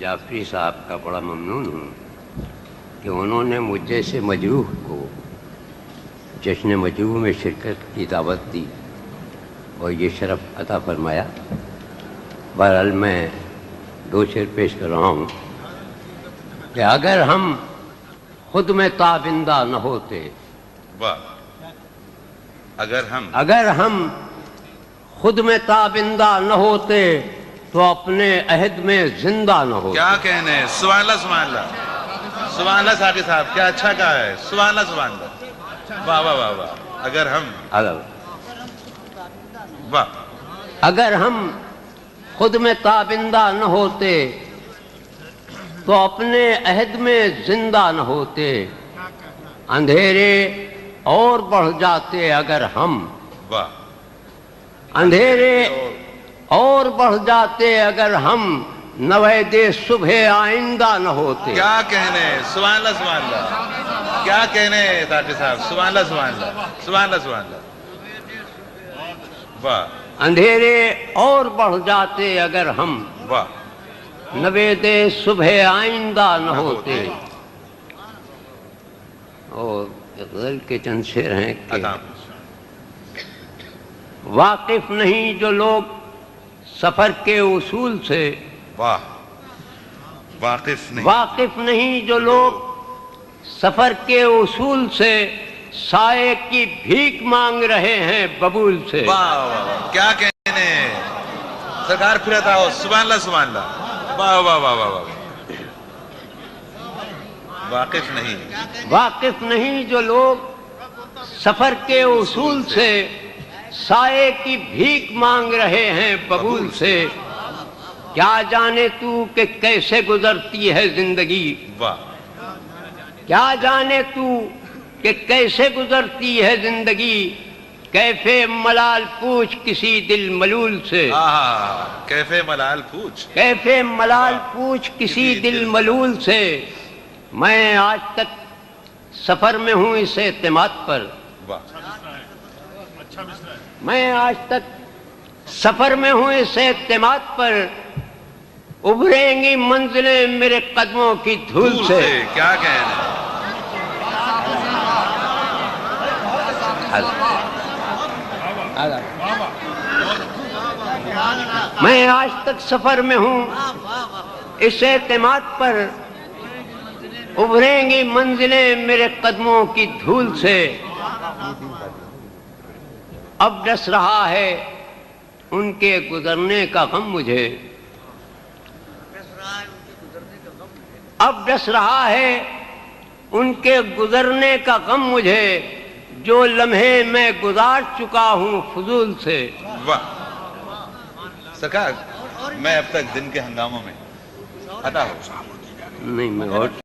जाफरी साहब का बड़ा ममनून हूँ कि उन्होंने मुझ जैसे मजरूह को जश्न मजरूह में शिरकत की दावत दी और ये शरफ अता फरमाया। बहरहाल मैं दो शेर पेश कर रहा हूँ कि अगर हम खुद में ताबिंदा न होते, अगर हम खुद में ताबिंदा न होते तो अपने अहद में जिंदा न होते। क्या कहने, सुभान अल्लाह, सुभान अल्लाह, सुभान अल्लाह साकिब साहब, क्या अच्छा कहा है, सुभान अल्लाह, सुभान अल्लाह, वाह वाह वाह वाह। अगर हम खुद में ताबिंदा न होते तो अपने अहद में जिंदा न होते, अंधेरे और बढ़ जाते अगर हम, अंधेरे और बढ़ जाते अगर हम नवेदे सुबह आइंदा न होते। क्या कहने, सुभान अल्लाह, सुभान अल्लाह, क्या कहने साकिब साहब, सुभान अल्लाह, सुभान अल्लाह, सुभान अल्लाह, सुभान अल्लाह, वाह। अंधेरे और बढ़ जाते अगर हम, वाह, नवेदे सुबह आइंदा न होते। और गज़ल के चंद शेर हैं कि वाकिफ नहीं जो लोग सफर के उसूल से, वाह, वाकिफ नहीं जो लोग सफर के उसूल से साए की भीख मांग रहे हैं बबूल से। वाह वाह, क्या कहने सरकार, फिर बताओ, सुभान अल्लाह, सुभान अल्लाह, वाह वाह वाह वाह वाह। वाकिफ नहीं जो लोग सफर के उसूल से साए की भीख मांग रहे हैं बबूल से। क्या जाने तू कि कैसे गुजरती है जिंदगी, वाह, क्या जाने तू कि कैसे गुजरती है जिंदगी, कैफे मलाल पूछ किसी दिल मलूल से। कैफे मलाल पूछ, कैफे मलाल पूछ किसी दिल मलूल से। मैं आज तक सफर में हूँ इस एतमाद पर, मैं आज तक सफर में हूँ इस एतमाद पर, उभरेंगी मंजिलें मेरे कदमों की धूल से। क्या कहना, मैं आज तक सफर में हूँ इस एतमाद पर, उभरेंगी मंजिलें मेरे कदमों की धूल से। अब डस रहा है उनके गुजरने का गम मुझे, अब डस रहा है उनके गुजरने का गम मुझे, जो लम्हे मैं गुजार चुका हूँ फजूल से। वाह सरकार, मैं अब तक दिन के हंगामों में अता हूँ नहीं, मैं और